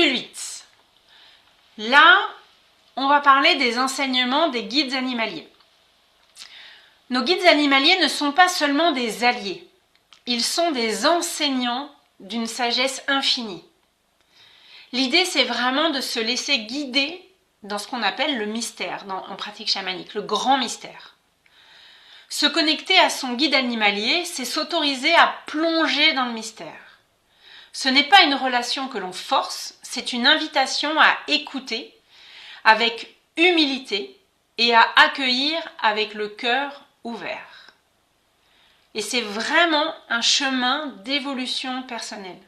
Module 8. Là, on va parler des enseignements des guides animaliers. Nos guides animaliers ne sont pas seulement des alliés, ils sont des enseignants d'une sagesse infinie. L'idée, c'est vraiment de se laisser guider dans ce qu'on appelle le mystère en pratique chamanique, le grand mystère. Se connecter à son guide animalier, c'est s'autoriser à plonger dans le mystère. Ce n'est pas une relation que l'on force, c'est une invitation à écouter avec humilité et à accueillir avec le cœur ouvert. Et c'est vraiment un chemin d'évolution personnelle.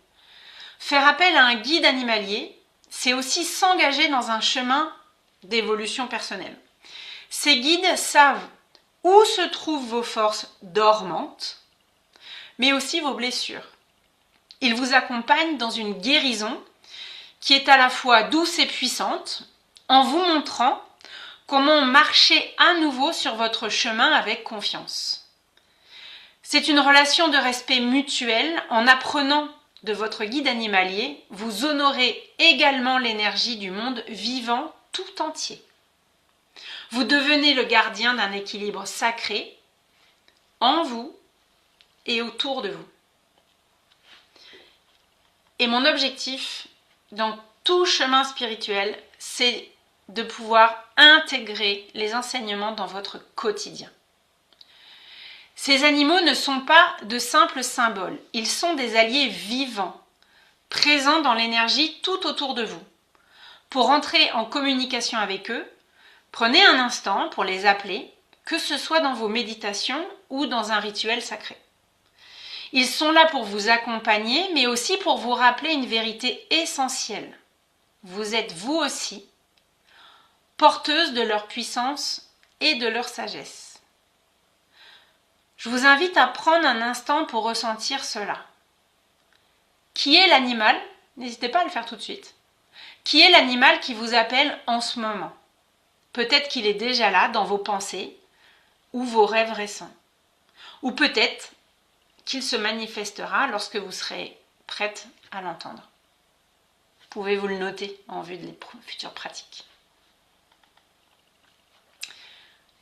Faire appel à un guide animalier, c'est aussi s'engager dans un chemin d'évolution personnelle. Ces guides savent où se trouvent vos forces dormantes, mais aussi vos blessures. Ils vous accompagnent dans une guérison qui est à la fois douce et puissante, en vous montrant comment marcher à nouveau sur votre chemin avec confiance. C'est une relation de respect mutuel. En apprenant de votre guide animalier, vous honorez également l'énergie du monde vivant tout entier. Vous devenez le gardien d'un équilibre sacré en vous et autour de vous. Et mon objectif dans tout chemin spirituel, c'est de pouvoir intégrer les enseignements dans votre quotidien. Ces animaux ne sont pas de simples symboles, ils sont des alliés vivants, présents dans l'énergie tout autour de vous. Pour entrer en communication avec eux, prenez un instant pour les appeler, que ce soit dans vos méditations ou dans un rituel sacré. Ils sont là pour vous accompagner, mais aussi pour vous rappeler une vérité essentielle. Vous êtes vous aussi porteuse de leur puissance et de leur sagesse. Je vous invite à prendre un instant pour ressentir cela. Qui est l'animal? N'hésitez pas à le faire tout de suite. Qui est l'animal qui vous appelle en ce moment? Peut-être qu'il est déjà là dans vos pensées ou vos rêves récents. Ou peut-être qu'il se manifestera lorsque vous serez prête à l'entendre. Pouvez-vous le noter en vue des futures pratiques.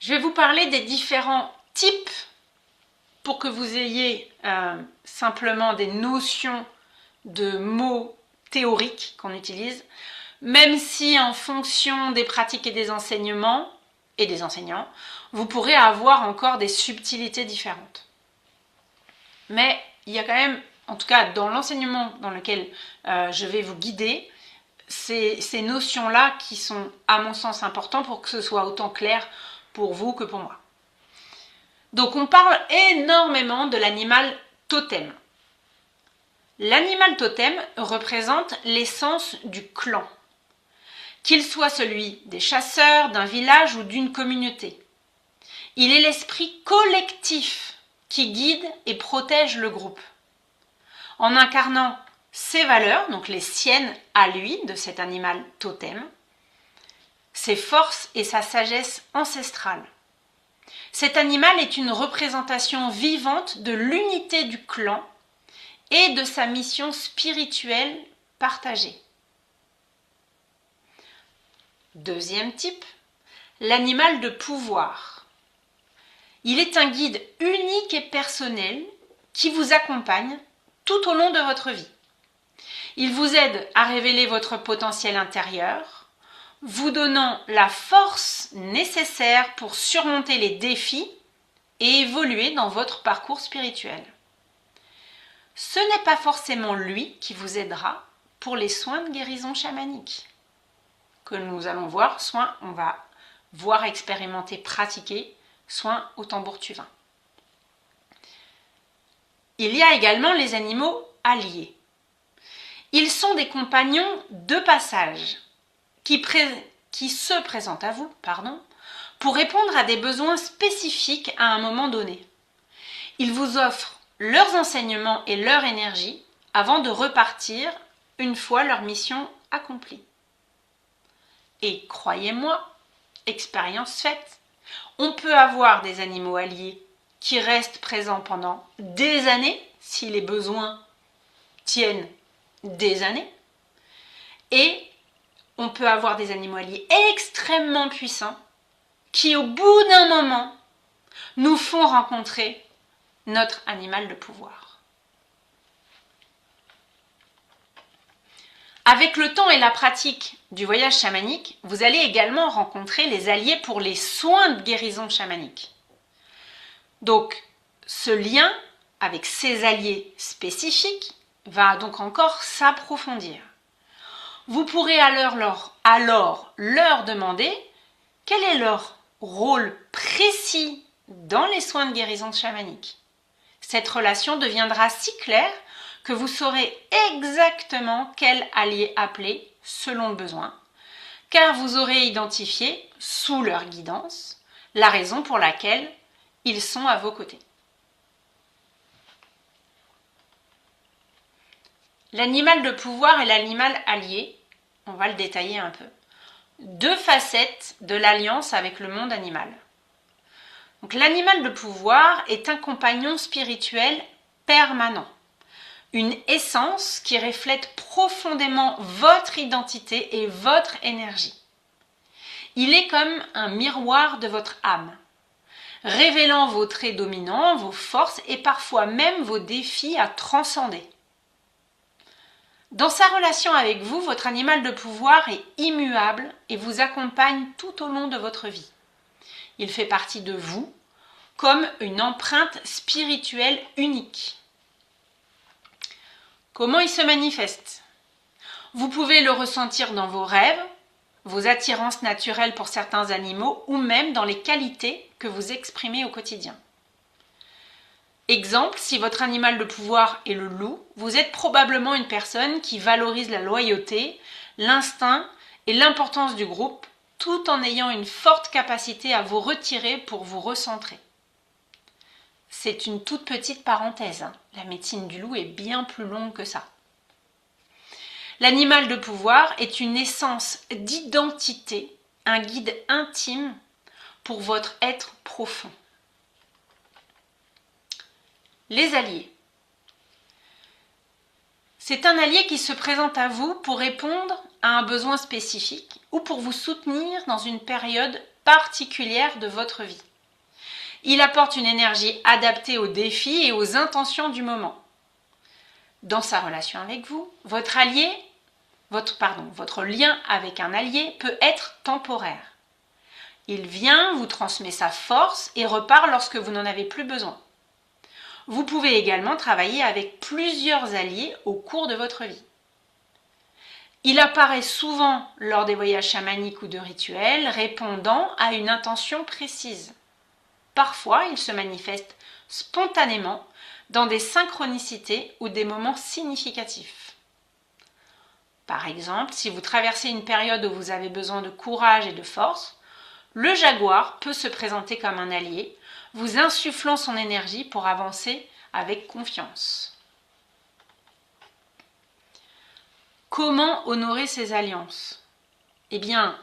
Je vais vous parler des différents types pour que vous ayez simplement des notions de mots théoriques qu'on utilise, même si en fonction des pratiques et des enseignements et des enseignants, vous pourrez avoir encore des subtilités différentes. Mais il y a quand même, en tout cas dans l'enseignement dans lequel je vais vous guider, ces notions-là qui sont à mon sens importantes pour que ce soit autant clair pour vous que pour moi. Donc on parle énormément de l'animal totem. L'animal totem représente l'essence du clan, qu'il soit celui des chasseurs, d'un village ou d'une communauté. Il est l'esprit collectif qui guide et protège le groupe. En incarnant ses valeurs, donc les siennes à lui, de cet animal totem, ses forces et sa sagesse ancestrale. Cet animal est une représentation vivante de l'unité du clan et de sa mission spirituelle partagée. Deuxième type, l'animal de pouvoir. Il est un guide unique et personnel qui vous accompagne tout au long de votre vie. Il vous aide à révéler votre potentiel intérieur, vous donnant la force nécessaire pour surmonter les défis et évoluer dans votre parcours spirituel. Ce n'est pas forcément lui qui vous aidera pour les soins de guérison chamanique que nous allons voir, soit on va voir, expérimenter, pratiquer, soins au tambour tuvin. Il y a également les animaux alliés. Ils sont des compagnons de passage qui se présentent à vous, pour répondre à des besoins spécifiques à un moment donné. Ils vous offrent leurs enseignements et leur énergie avant de repartir une fois leur mission accomplie. Et croyez-moi, expérience faite, on peut avoir des animaux alliés qui restent présents pendant des années, si les besoins tiennent des années, Et on peut avoir des animaux alliés extrêmement puissants qui, au bout d'un moment, nous font rencontrer notre animal de pouvoir. Avec le temps et la pratique du voyage chamanique, vous allez également rencontrer les alliés pour les soins de guérison chamanique. Donc, ce lien avec ces alliés spécifiques va donc encore s'approfondir. Vous pourrez alors leur demander quel est leur rôle précis dans les soins de guérison chamanique. Cette relation deviendra si claire que vous saurez exactement quel allié appeler selon le besoin, car vous aurez identifié, sous leur guidance, la raison pour laquelle ils sont à vos côtés. L'animal de pouvoir et l'animal allié, on va le détailler un peu. Deux facettes de l'alliance avec le monde animal. Donc, l'animal de pouvoir est un compagnon spirituel permanent, une essence qui reflète profondément votre identité et votre énergie. Il est comme un miroir de votre âme, révélant vos traits dominants, vos forces et parfois même vos défis à transcender. Dans sa relation avec vous, votre animal de pouvoir est immuable et vous accompagne tout au long de votre vie. Il fait partie de vous comme une empreinte spirituelle unique. Comment il se manifeste? Vous pouvez le ressentir dans vos rêves, vos attirances naturelles pour certains animaux ou même dans les qualités que vous exprimez au quotidien. Exemple, si votre animal de pouvoir est le loup, vous êtes probablement une personne qui valorise la loyauté, l'instinct et l'importance du groupe, tout en ayant une forte capacité à vous retirer pour vous recentrer. C'est une toute petite parenthèse, la médecine du loup est bien plus longue que ça. L'animal de pouvoir est une essence d'identité, un guide intime pour votre être profond. Les alliés. C'est un allié qui se présente à vous pour répondre à un besoin spécifique ou pour vous soutenir dans une période particulière de votre vie. Il apporte une énergie adaptée aux défis et aux intentions du moment. Dans sa relation avec vous, votre lien avec un allié peut être temporaire. Il vient, vous transmet sa force et repart lorsque vous n'en avez plus besoin. Vous pouvez également travailler avec plusieurs alliés au cours de votre vie. Il apparaît souvent lors des voyages chamaniques ou de rituels, répondant à une intention précise. Parfois, il se manifeste spontanément dans des synchronicités ou des moments significatifs. Par exemple, si vous traversez une période où vous avez besoin de courage et de force, le jaguar peut se présenter comme un allié, vous insufflant son énergie pour avancer avec confiance. Comment honorer ces alliances? Eh bien,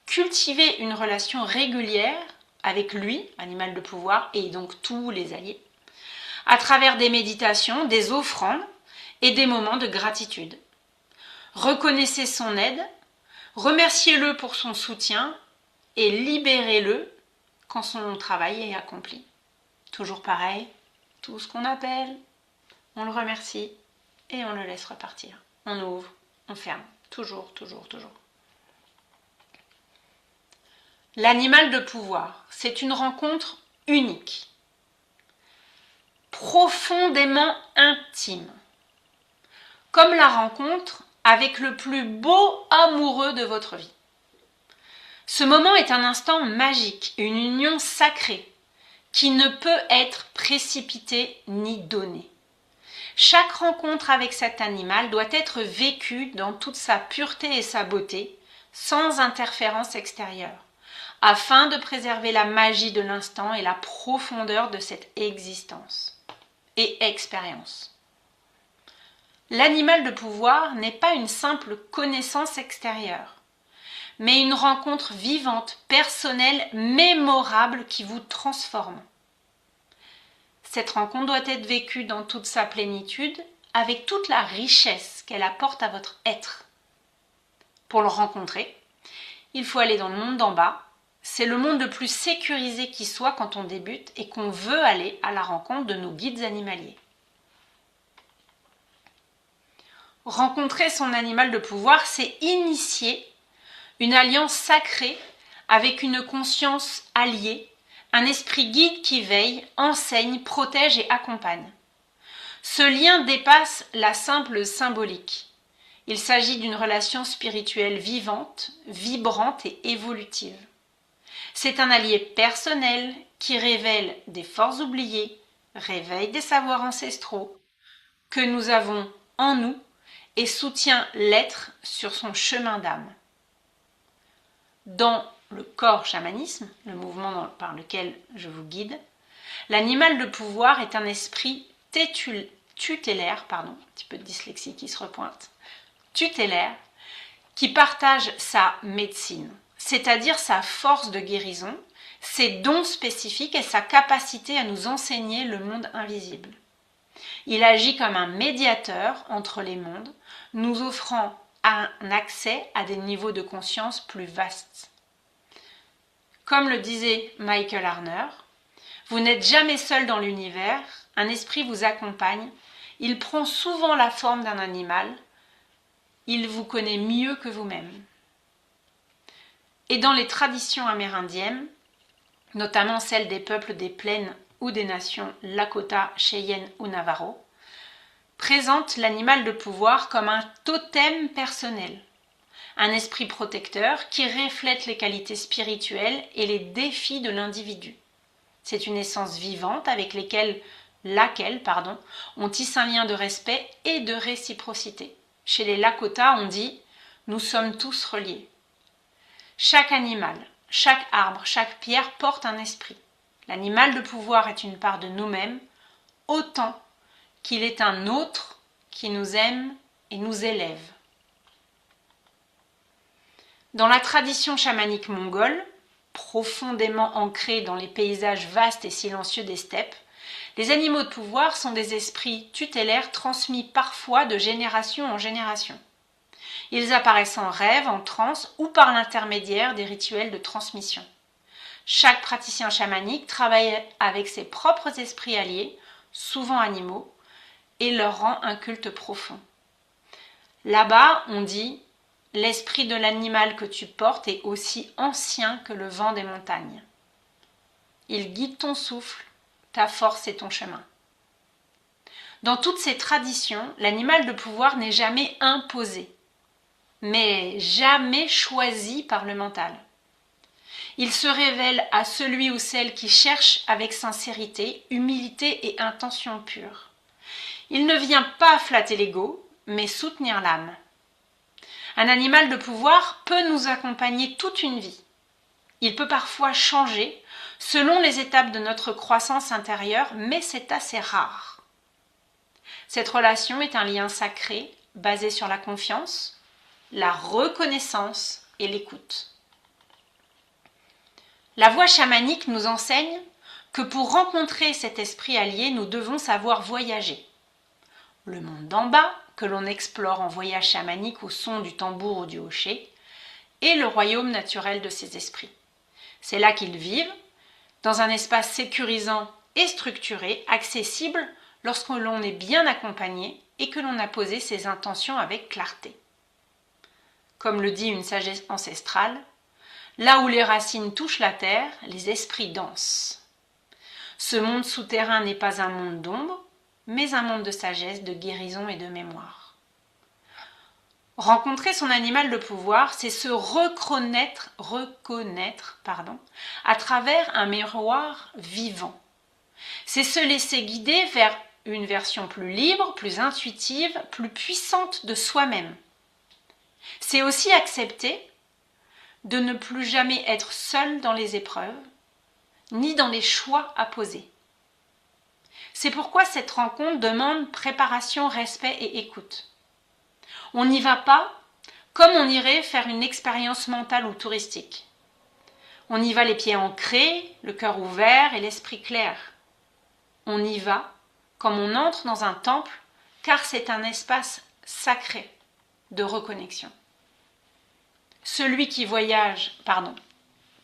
cultiver une relation régulière avec lui, animal de pouvoir, et donc tous les alliés, à travers des méditations, des offrandes et des moments de gratitude. Reconnaissez son aide, remerciez-le pour son soutien et libérez-le quand son travail est accompli. Toujours pareil, tout ce qu'on appelle, on le remercie et on le laisse repartir. On ouvre, on ferme, toujours, toujours, toujours. L'animal de pouvoir, c'est une rencontre unique, profondément intime, comme la rencontre avec le plus beau amoureux de votre vie. Ce moment est un instant magique, une union sacrée qui ne peut être précipitée ni donnée. Chaque rencontre avec cet animal doit être vécue dans toute sa pureté et sa beauté, sans interférence extérieure, afin de préserver la magie de l'instant et la profondeur de cette existence et expérience. L'animal de pouvoir n'est pas une simple connaissance extérieure, mais une rencontre vivante, personnelle, mémorable qui vous transforme. Cette rencontre doit être vécue dans toute sa plénitude, avec toute la richesse qu'elle apporte à votre être. Pour le rencontrer, il faut aller dans le monde d'en bas. C'est le monde le plus sécurisé qui soit quand on débute et qu'on veut aller à la rencontre de nos guides animaliers. Rencontrer son animal de pouvoir, c'est initier une alliance sacrée avec une conscience alliée, un esprit guide qui veille, enseigne, protège et accompagne. Ce lien dépasse la simple symbolique. Il s'agit d'une relation spirituelle vivante, vibrante et évolutive. C'est un allié personnel qui révèle des forces oubliées, réveille des savoirs ancestraux que nous avons en nous et soutient l'être sur son chemin d'âme. Dans le corps chamanisme, le mouvement par lequel je vous guide, l'animal de pouvoir est un esprit tutélaire, un petit peu de dyslexie qui se repointe, tutélaire, qui partage sa médecine, c'est-à-dire sa force de guérison, ses dons spécifiques et sa capacité à nous enseigner le monde invisible. Il agit comme un médiateur entre les mondes, nous offrant un accès à des niveaux de conscience plus vastes. Comme le disait Michael Harner, vous n'êtes jamais seul dans l'univers, un esprit vous accompagne, il prend souvent la forme d'un animal, il vous connaît mieux que vous-même. Et dans les traditions amérindiennes, notamment celles des peuples des plaines ou des nations Lakota, Cheyenne ou Navajo, présente l'animal de pouvoir comme un totem personnel, un esprit protecteur qui reflète les qualités spirituelles et les défis de l'individu. C'est une essence vivante avec laquelle on tisse un lien de respect et de réciprocité. Chez les Lakota, on dit « nous sommes tous reliés ». Chaque animal, chaque arbre, chaque pierre porte un esprit. L'animal de pouvoir est une part de nous-mêmes, autant qu'il est un autre qui nous aime et nous élève. Dans la tradition chamanique mongole, profondément ancrée dans les paysages vastes et silencieux des steppes, les animaux de pouvoir sont des esprits tutélaires transmis parfois de génération en génération. Ils apparaissent en rêve, en transe ou par l'intermédiaire des rituels de transmission. Chaque praticien chamanique travaille avec ses propres esprits alliés, souvent animaux, et leur rend un culte profond. Là-bas, on dit « l'esprit de l'animal que tu portes est aussi ancien que le vent des montagnes. Il guide ton souffle, ta force et ton chemin. » Dans toutes ces traditions, l'animal de pouvoir n'est jamais imposé, mais jamais choisi par le mental. Il se révèle à celui ou celle qui cherche avec sincérité, humilité et intention pure. Il ne vient pas flatter l'ego, mais soutenir l'âme. Un animal de pouvoir peut nous accompagner toute une vie. Il peut parfois changer selon les étapes de notre croissance intérieure, mais c'est assez rare. Cette relation est un lien sacré basé sur la confiance, la reconnaissance et l'écoute. La voie chamanique nous enseigne que pour rencontrer cet esprit allié, nous devons savoir voyager. Le monde d'en bas, que l'on explore en voyage chamanique au son du tambour ou du hocher, est le royaume naturel de ces esprits. C'est là qu'ils vivent, dans un espace sécurisant et structuré, accessible lorsque l'on est bien accompagné et que l'on a posé ses intentions avec clarté. Comme le dit une sagesse ancestrale, là où les racines touchent la terre, les esprits dansent. Ce monde souterrain n'est pas un monde d'ombre, mais un monde de sagesse, de guérison et de mémoire. Rencontrer son animal de pouvoir, c'est se reconnaître à travers un miroir vivant. C'est se laisser guider vers une version plus libre, plus intuitive, plus puissante de soi-même. C'est aussi accepter de ne plus jamais être seul dans les épreuves, ni dans les choix à poser. C'est pourquoi cette rencontre demande préparation, respect et écoute. On n'y va pas comme on irait faire une expérience mentale ou touristique. On y va les pieds ancrés, le cœur ouvert et l'esprit clair. On y va comme on entre dans un temple, car c'est un espace sacré de reconnexion. celui qui voyage, pardon,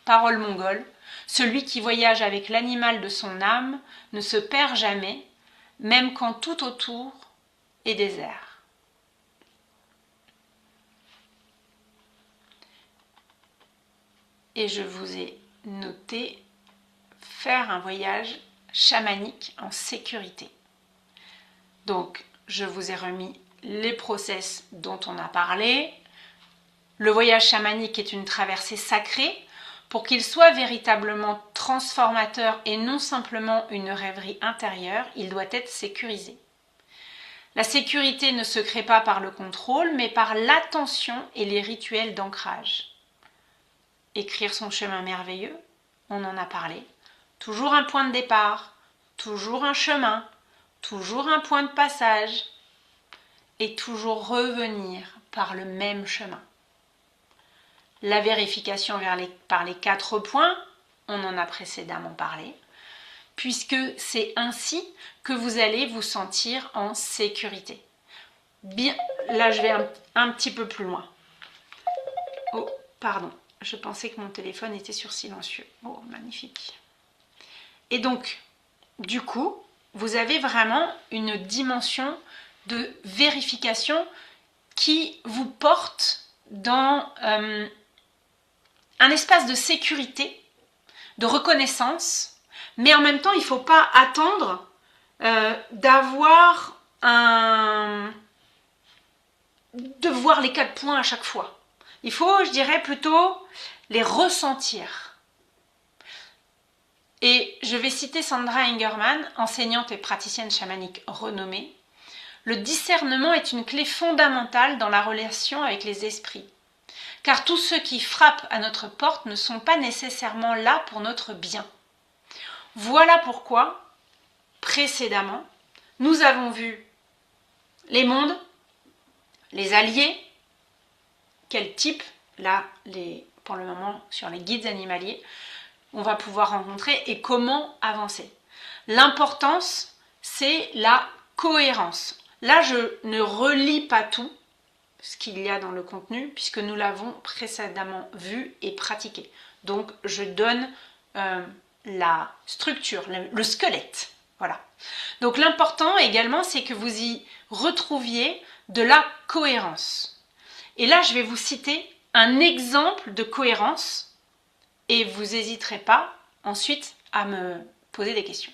parole mongole, celui qui voyage avec l'animal de son âme ne se perd jamais, même quand tout autour est désert. Et je vous ai noté faire un voyage chamanique en sécurité. Donc, je vous ai remis les process dont on a parlé. Le voyage chamanique est une traversée sacrée. Pour qu'il soit véritablement transformateur et non simplement une rêverie intérieure, il doit être sécurisé. La sécurité ne se crée pas par le contrôle, mais par l'attention et les rituels d'ancrage. Écrire son chemin merveilleux, on en a parlé. Toujours un point de départ, toujours un chemin, toujours un point de passage, et toujours revenir par le même chemin. La vérification par les 4 points, on en a précédemment parlé, puisque c'est ainsi que vous allez vous sentir en sécurité. Bien, là je vais un petit peu plus loin. Oh, pardon, je pensais que mon téléphone était sur silencieux. Oh, magnifique. Et donc, du coup, vous avez vraiment une dimension de vérification qui vous porte dans un espace de sécurité, de reconnaissance, mais en même temps, il ne faut pas attendre de voir les 4 points à chaque fois. Il faut, je dirais, plutôt les ressentir. Et je vais citer Sandra Ingerman, enseignante et praticienne chamanique renommée. Le discernement est une clé fondamentale dans la relation avec les esprits. Car tous ceux qui frappent à notre porte ne sont pas nécessairement là pour notre bien. Voilà pourquoi, précédemment, nous avons vu les mondes, les alliés, quel type, là, pour le moment, sur les guides animaliers, on va pouvoir rencontrer et comment avancer. L'importance, c'est la cohérence. Là, je ne relis pas tout ce qu'il y a dans le contenu, puisque nous l'avons précédemment vu et pratiqué. Donc, je donne la structure, le squelette. Voilà. Donc, l'important également, c'est que vous y retrouviez de la cohérence. Et là, je vais vous citer un exemple de cohérence et vous n'hésiterez pas ensuite à me poser des questions.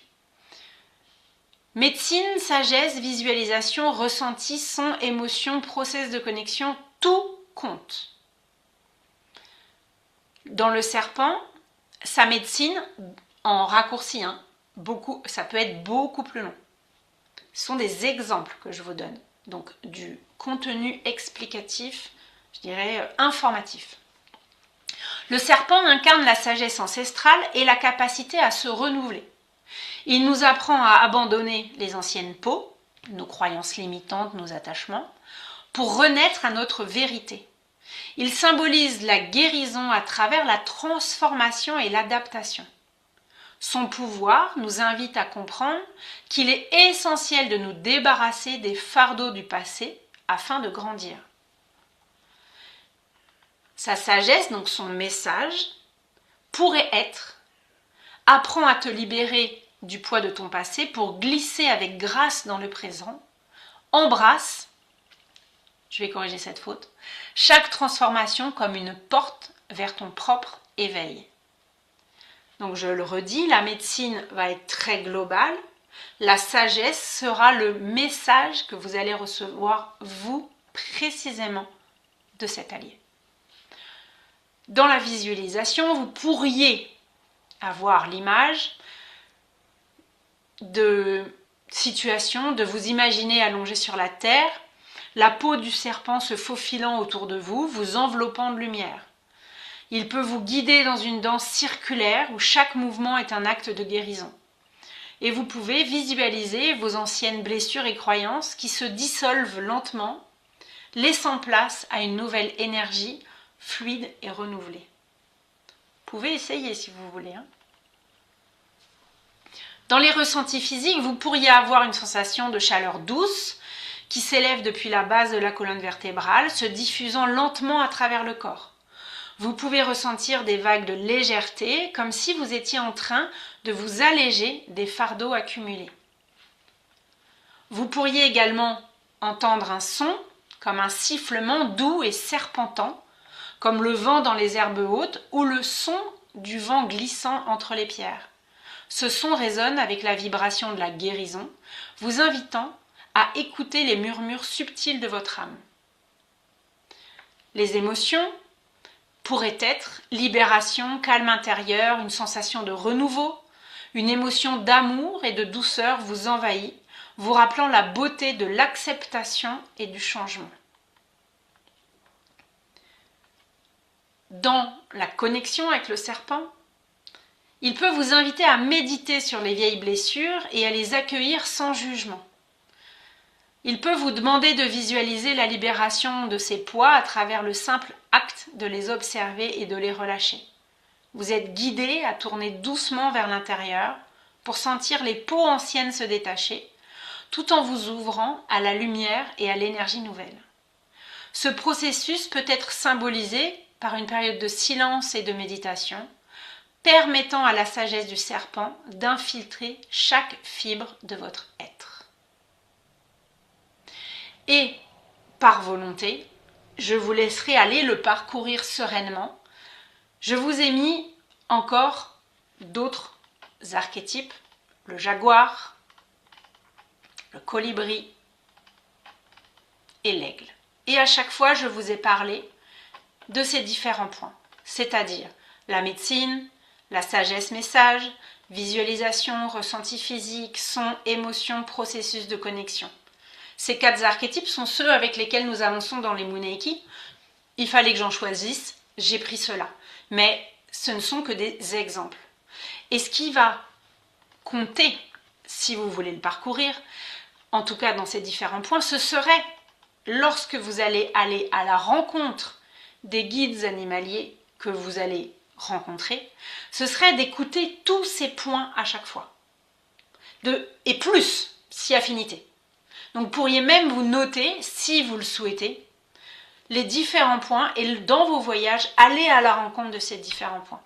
Médecine, sagesse, visualisation, ressenti, son, émotion, process de connexion, tout compte. Dans le serpent, sa médecine, en raccourci, ça peut être beaucoup plus long. Ce sont des exemples que je vous donne, donc du contenu explicatif, je dirais informatif. Le serpent incarne la sagesse ancestrale et la capacité à se renouveler. Il nous apprend à abandonner les anciennes peaux, nos croyances limitantes, nos attachements, pour renaître à notre vérité. Il symbolise la guérison à travers la transformation et l'adaptation. Son pouvoir nous invite à comprendre qu'il est essentiel de nous débarrasser des fardeaux du passé afin de grandir. Sa sagesse, donc son message, pourrait être « Apprends à te libérer du poids de ton passé pour glisser avec grâce dans le présent. Embrasse, je vais corriger cette faute, chaque transformation comme une porte vers ton propre éveil. » Donc je le redis, la médecine va être très globale. La sagesse sera le message que vous allez recevoir, vous, précisément, de cet allié. Dans la visualisation, vous pourriez avoir l'image de situation, de vous imaginer allongé sur la terre, la peau du serpent se faufilant autour de vous, vous enveloppant de lumière. Il peut vous guider dans une danse circulaire où chaque mouvement est un acte de guérison. Et vous pouvez visualiser vos anciennes blessures et croyances qui se dissolvent lentement, laissant place à une nouvelle énergie fluide et renouvelée. Vous pouvez essayer si vous voulez. Dans les ressentis physiques, vous pourriez avoir une sensation de chaleur douce qui s'élève depuis la base de la colonne vertébrale, se diffusant lentement à travers le corps. Vous pouvez ressentir des vagues de légèreté, comme si vous étiez en train de vous alléger des fardeaux accumulés. Vous pourriez également entendre un son, comme un sifflement doux et serpentant, comme le vent dans les herbes hautes ou le son du vent glissant entre les pierres. Ce son résonne avec la vibration de la guérison, vous invitant à écouter les murmures subtils de votre âme. Les émotions pourraient être libération, calme intérieur, une sensation de renouveau, une émotion d'amour et de douceur vous envahit, vous rappelant la beauté de l'acceptation et du changement. Dans la connexion avec le serpent, il peut vous inviter à méditer sur les vieilles blessures et à les accueillir sans jugement. Il peut vous demander de visualiser la libération de ces poids à travers le simple acte de les observer et de les relâcher. Vous êtes guidé à tourner doucement vers l'intérieur pour sentir les peaux anciennes se détacher, tout en vous ouvrant à la lumière et à l'énergie nouvelle. Ce processus peut être symbolisé par une période de silence et de méditation, permettant à la sagesse du serpent d'infiltrer chaque fibre de votre être. Et, par volonté, je vous laisserai aller le parcourir sereinement. Je vous ai mis encore d'autres archétypes, le jaguar, le colibri et l'aigle. Et à chaque fois, je vous ai parlé de ces différents points, c'est-à-dire la médecine, la sagesse message, visualisation, ressenti physique, son, émotion, processus de connexion. Ces 4 archétypes sont ceux avec lesquels nous avançons dans les Muneiki. Il fallait que j'en choisisse, j'ai pris cela. Mais ce ne sont que des exemples. Et ce qui va compter, si vous voulez le parcourir, en tout cas dans ces différents points, ce serait lorsque vous allez aller à la rencontre des guides animaliers que vous allez rencontrer, ce serait d'écouter tous ces points à chaque fois. Et plus, si affinité. Donc vous pourriez même vous noter, si vous le souhaitez, les différents points et dans vos voyages, aller à la rencontre de ces différents points.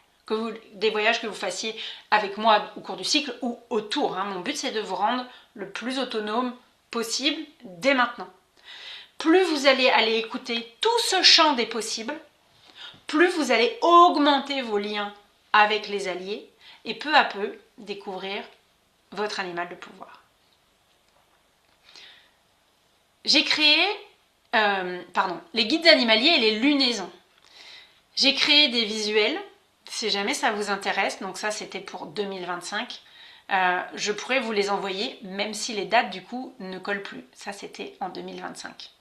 Des voyages que vous fassiez avec moi au cours du cycle ou autour. Mon but, c'est de vous rendre le plus autonome possible dès maintenant. Plus vous allez aller écouter tout ce champ des possibles, plus vous allez augmenter vos liens avec les alliés et peu à peu découvrir votre animal de pouvoir. J'ai créé les guides animaliers et les lunaisons. J'ai créé des visuels, si jamais ça vous intéresse, donc ça c'était pour 2025. Je pourrais vous les envoyer, même si les dates du coup ne collent plus. Ça c'était en 2025.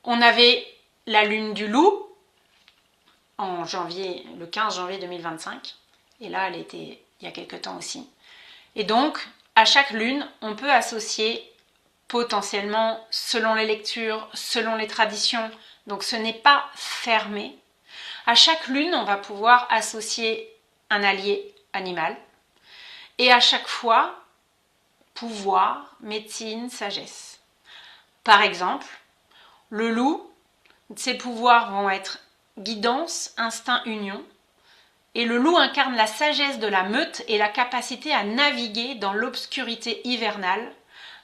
On avait la lune du loup en janvier, le 15 janvier 2025. Et là, elle était il y a quelques temps aussi. Et donc, à chaque lune, on peut associer potentiellement, selon les lectures, selon les traditions, donc ce n'est pas fermé. À chaque lune, on va pouvoir associer un allié animal. Et à chaque fois, pouvoir, médecine, sagesse. Par exemple, le loup, ses pouvoirs vont être guidance, instinct, union. Et le loup incarne la sagesse de la meute et la capacité à naviguer dans l'obscurité hivernale,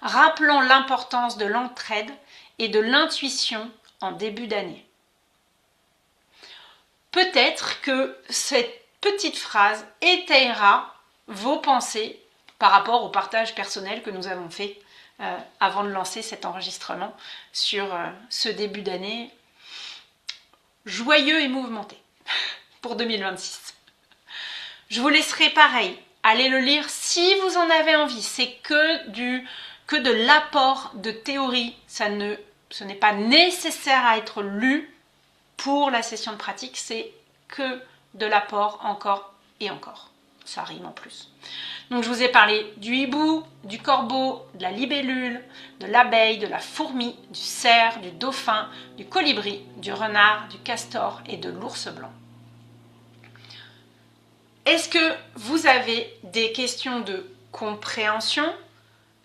rappelant l'importance de l'entraide et de l'intuition en début d'année. Peut-être que cette petite phrase étayera vos pensées par rapport au partage personnel que nous avons fait avant de lancer cet enregistrement sur ce début d'année joyeux et mouvementé pour 2026. Je vous laisserai pareil, allez le lire si vous en avez envie. C'est que de l'apport de théorie. Ce n'est pas nécessaire à être lu pour la session de pratique. C'est que de l'apport encore et encore. Ça rime en plus. Donc je vous ai parlé du hibou, du corbeau, de la libellule, de l'abeille, de la fourmi, du cerf, du dauphin, du colibri, du renard, du castor et de l'ours blanc. Est-ce que vous avez des questions de compréhension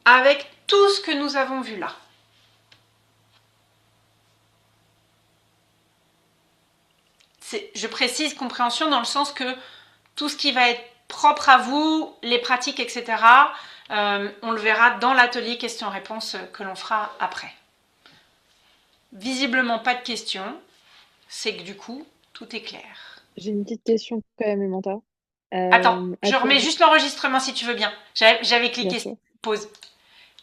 avec tout ce que nous avons vu là? je précise compréhension dans le sens que tout ce qui va être propre à vous, les pratiques, etc., on le verra dans l'atelier questions-réponses que l'on fera après. Visiblement pas de questions, c'est que du coup, tout est clair. J'ai une petite question quand même, Emanta. Attends, À je toi, remets juste l'enregistrement si tu veux bien. J'avais bien cliqué sûr. pause.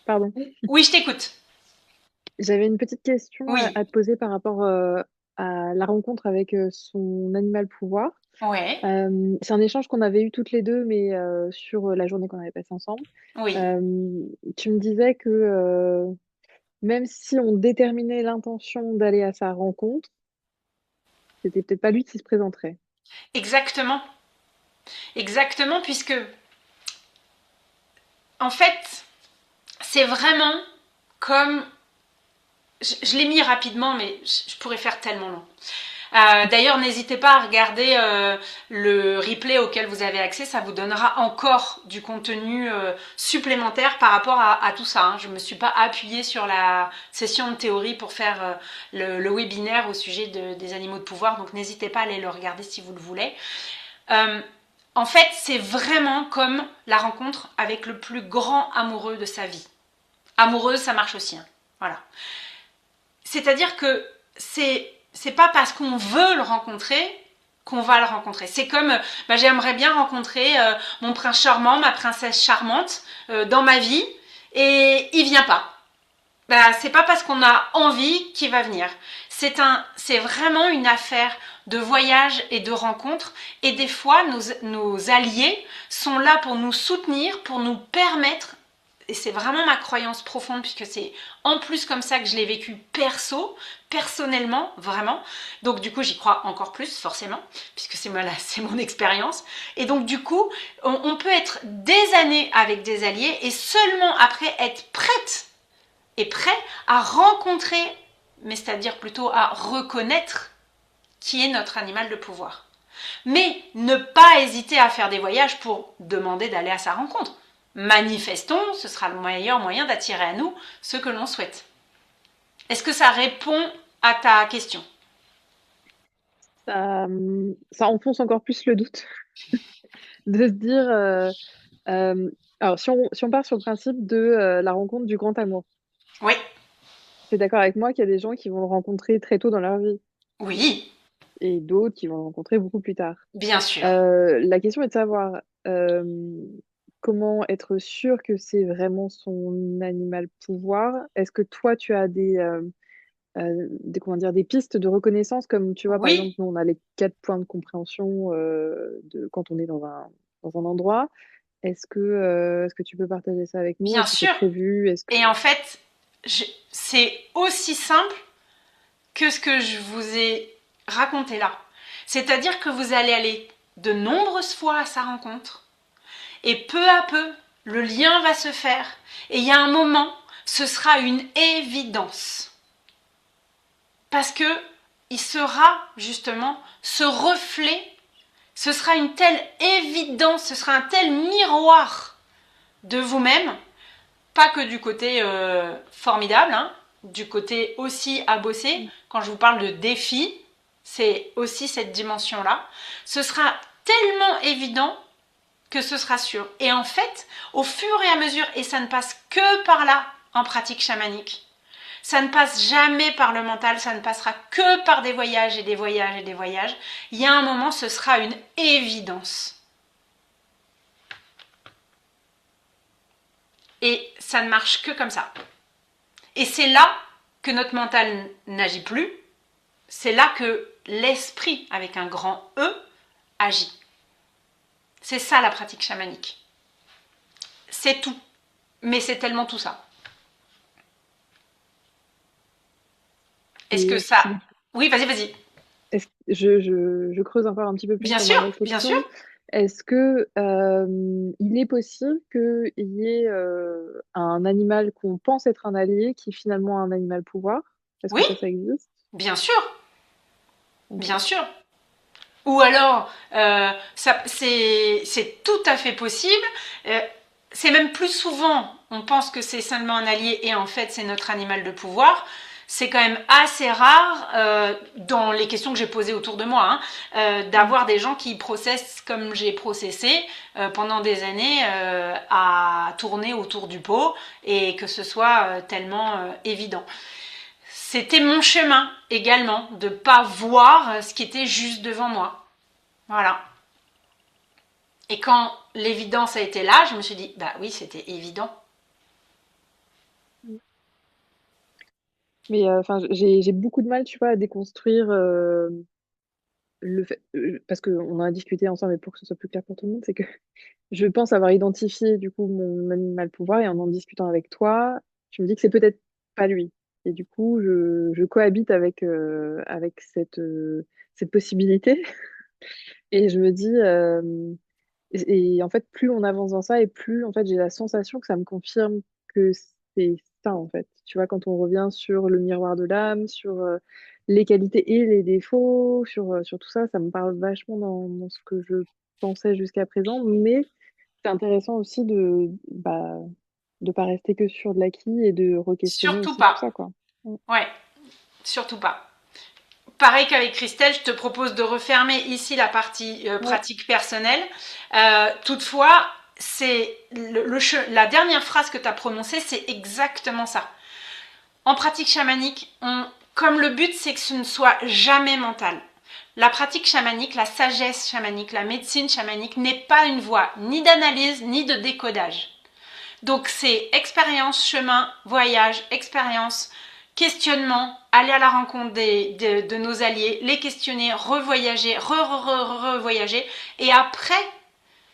Pardon. Oui, je t'écoute. J'avais une petite question Oui. à te poser par rapport à la rencontre avec son animal pouvoir. Ouais. C'est un échange qu'on avait eu toutes les deux, mais sur la journée qu'on avait passée ensemble. Oui. Euh, Tu me disais que même si on déterminait l'intention d'aller à sa rencontre, c'était peut-être pas lui qui se présenterait. Exactement. Exactement, puisque en fait, c'est vraiment comme je l'ai mis rapidement, mais je pourrais faire tellement long. D'ailleurs, n'hésitez pas à regarder le replay auquel vous avez accès, ça vous donnera encore du contenu supplémentaire par rapport à tout ça. Hein. Je ne me suis pas appuyée sur la session de théorie pour faire le webinaire au sujet des animaux de pouvoir, donc n'hésitez pas à aller le regarder si vous le voulez. Euh, En fait, c'est vraiment comme la rencontre avec le plus grand amoureux de sa vie. Amoureuse, ça marche aussi. Hein. Voilà. C'est-à-dire que c'est pas parce qu'on veut le rencontrer qu'on va le rencontrer. C'est comme j'aimerais bien rencontrer mon prince charmant, ma princesse charmante dans ma vie et il vient pas. C'est pas parce qu'on a envie qu'il va venir. C'est vraiment une affaire de voyage et de rencontre. Et des fois, nos alliés sont là pour nous soutenir, pour nous permettre, et c'est vraiment ma croyance profonde, puisque c'est en plus comme ça que je l'ai vécu personnellement, vraiment. Donc du coup, j'y crois encore plus, forcément, puisque c'est mon expérience. Et donc du coup, on peut être des années avec des alliés et seulement après être prête et prêt à rencontrer, mais c'est-à-dire plutôt à reconnaître qui est notre animal de pouvoir. Mais ne pas hésiter à faire des voyages pour demander d'aller à sa rencontre. Manifestons, ce sera le meilleur moyen d'attirer à nous ce que l'on souhaite. Est-ce que ça répond à ta question? Ça enfonce encore plus le doute de se dire. Euh, alors, si on part sur le principe de la rencontre du grand amour, Oui, tu es d'accord avec moi qu'il y a des gens qui vont le rencontrer très tôt dans leur vie oui, et d'autres qui vont le rencontrer beaucoup plus tard. bien sûr. La question est de savoir comment être sûr que c'est vraiment son animal pouvoir. Est-ce que toi, tu as comment dire, des pistes de reconnaissance, comme tu vois, par exemple, Oui, nous, on a les 4 points de compréhension quand on est dans un endroit. Est-ce que tu peux partager ça avec nous? bien Est-ce que c'est sûr. prévu? Est-ce que... Et en fait, c'est aussi simple que ce que je vous ai raconté là. C'est-à-dire que vous allez aller de nombreuses fois à sa rencontre et peu à peu, le lien va se faire et il y a un moment, ce sera une évidence. Parce que il sera justement ce reflet, ce sera une telle évidence, ce sera un tel miroir de vous-même, pas que du côté formidable, hein, du côté aussi à bosser. Quand je vous parle de défi, c'est aussi cette dimension-là. Ce sera tellement évident que ce sera sûr. Et en fait, au fur et à mesure, et ça ne passe que par là en pratique chamanique, ça ne passe jamais par le mental, ça ne passera que par des voyages et des voyages et des voyages. Il y a un moment, ce sera une évidence. Et ça ne marche que comme ça. Et c'est là que notre mental n'agit plus. C'est là que l'esprit, avec un grand E, agit. C'est ça la pratique chamanique. C'est tout. Mais c'est tellement tout ça. Est-ce Et que est-ce ça... qu'il Oui, vas-y, vas-y. je creuse encore un petit peu plus Bien dans sûr, ma bien sûr. réflexion. Est-ce que il est possible qu'il y ait un animal qu'on pense être un allié qui est finalement un animal pouvoir? Est-ce que Oui, ça existe? bien sûr, Ok. bien sûr. Ou alors, c'est tout à fait possible. Euh, c'est même plus souvent, on pense que c'est seulement un allié et en fait c'est notre animal de pouvoir. c'est quand même assez rare, dans les questions que j'ai posées autour de moi, d'avoir des gens qui processent comme j'ai processé pendant des années à tourner autour du pot et que ce soit tellement évident. C'était mon chemin également de pas voir ce qui était juste devant moi. Voilà. Et quand l'évidence a été là, je me suis dit, bah oui, c'était évident. Mais enfin, j'ai beaucoup de mal, tu vois, à déconstruire le fait, parce qu'on en a discuté ensemble, et pour que ce soit plus clair pour tout le monde, c'est que je pense avoir identifié du coup mon animal pouvoir et en discutant avec toi, je me dis que c'est peut-être pas lui. Et du coup, je cohabite avec cette possibilité. Et je me dis, et en fait, plus on avance dans ça, et plus en fait, j'ai la sensation que ça me confirme que c'est ça, en fait. Tu vois, quand on revient sur le miroir de l'âme, sur les qualités et les défauts, sur tout ça, ça me parle vachement dans ce que je pensais jusqu'à présent. Mais c'est intéressant aussi de pas rester que sur de l'acquis et de re-questionner Surtout aussi tout pas. ça, quoi. Mm. Ouais, surtout pas. Pareil qu'avec Christelle, je te propose de refermer ici la partie Ouais, pratique personnelle. Toutefois, c'est la dernière phrase que tu as prononcée, c'est exactement ça. En pratique chamanique, comme le but, c'est que ce ne soit jamais mental. La pratique chamanique, la sagesse chamanique, la médecine chamanique n'est pas une voie ni d'analyse ni de décodage. Donc c'est expérience, chemin, voyage, expérience, questionnement, aller à la rencontre de nos alliés, les questionner, revoyager, revoyager. Et après,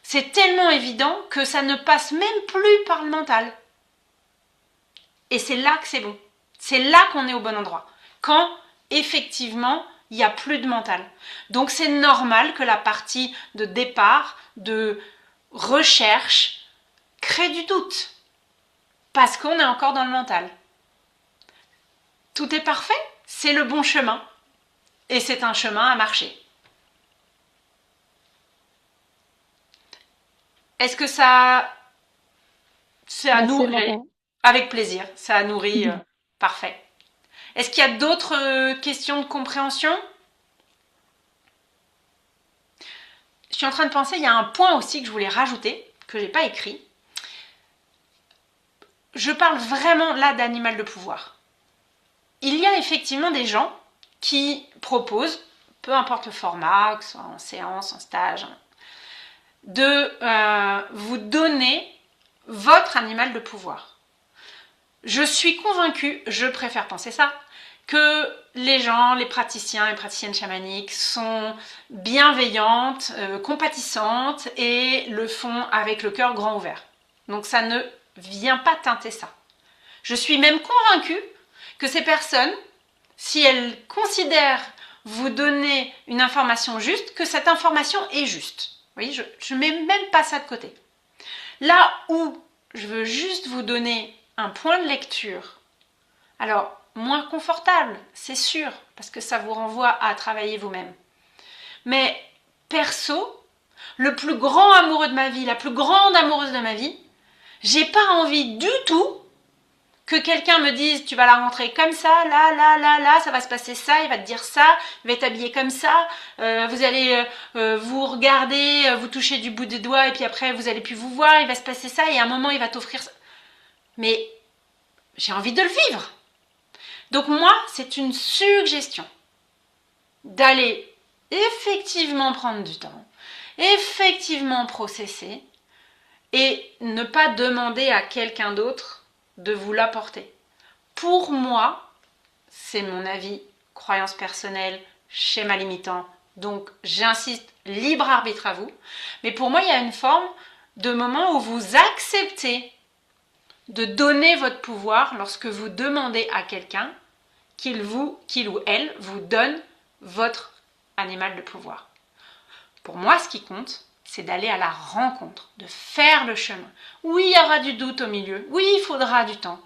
c'est tellement évident que ça ne passe même plus par le mental. Et c'est là que c'est bon. C'est là qu'on est au bon endroit. Quand, effectivement, il n'y a plus de mental. Donc c'est normal que la partie de départ, de recherche, crée du doute. Parce qu'on est encore dans le mental. Tout est parfait, c'est le bon chemin. Et c'est un chemin à marcher. Est-ce que ça merci nourrit? Martin. Avec plaisir, ça nourrit. Parfait. Est-ce qu'il y a d'autres questions de compréhension? Je suis en train de penser, il y a un point aussi que je voulais rajouter, que je n'ai pas écrit. Je parle vraiment là d'animal de pouvoir. Il y a effectivement des gens qui proposent, peu importe le format, que ce soit en séance, en stage, de vous donner votre animal de pouvoir. Je suis convaincue, je préfère penser ça, que les gens, les praticiens et praticiennes chamaniques sont bienveillantes, compatissantes et le font avec le cœur grand ouvert. Donc ça ne vient pas teinter ça. Je suis même convaincue que ces personnes, si elles considèrent vous donner une information juste, que cette information est juste. Vous voyez, je ne mets même pas ça de côté. Là où je veux juste vous donner un point de lecture, alors moins confortable, c'est sûr, parce que ça vous renvoie à travailler vous-même. Mais perso, le plus grand amoureux de ma vie, la plus grande amoureuse de ma vie, j'ai pas envie du tout que quelqu'un me dise tu vas la rentrer comme ça, là, ça va se passer ça, il va te dire ça, il va être habillé comme ça, vous allez vous regarder, vous toucher du bout des doigts et puis après vous allez plus vous voir, il va se passer ça et à un moment il va t'offrir ça. Mais j'ai envie de le vivre. Donc moi, c'est une suggestion d'aller effectivement prendre du temps, effectivement processer et ne pas demander à quelqu'un d'autre de vous l'apporter. Pour moi, c'est mon avis, croyance personnelle, schéma limitant. Donc j'insiste, libre arbitre à vous. Mais pour moi, il y a une forme de moment où vous acceptez de donner votre pouvoir lorsque vous demandez à quelqu'un qu'il ou elle vous donne votre animal de pouvoir. Pour moi, ce qui compte, c'est d'aller à la rencontre, de faire le chemin. Oui, il y aura du doute au milieu. Oui, il faudra du temps.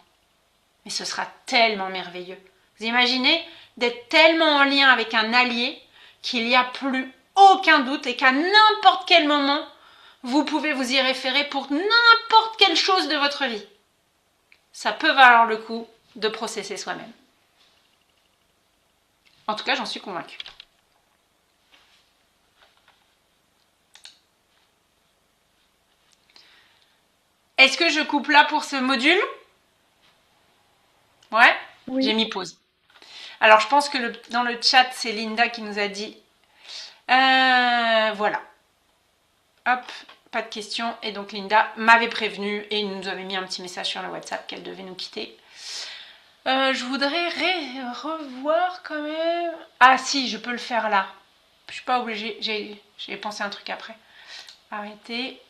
Mais ce sera tellement merveilleux. Vous imaginez d'être tellement en lien avec un allié qu'il n'y a plus aucun doute et qu'à n'importe quel moment, vous pouvez vous y référer pour n'importe quelle chose de votre vie. Ça peut valoir le coup de processer soi-même. En tout cas, j'en suis convaincue. Est-ce que je coupe là pour ce module? Ouais, j'ai Oui. mis pause. Alors, je pense que dans le chat, c'est Linda qui nous a dit. Voilà. Hop, pas de questions. Et donc, Linda m'avait prévenu et nous avait mis un petit message sur le WhatsApp qu'elle devait nous quitter. Je voudrais revoir quand même. Ah, si, je peux le faire là. Je suis pas obligée. J'ai pensé un truc après. Arrêtez.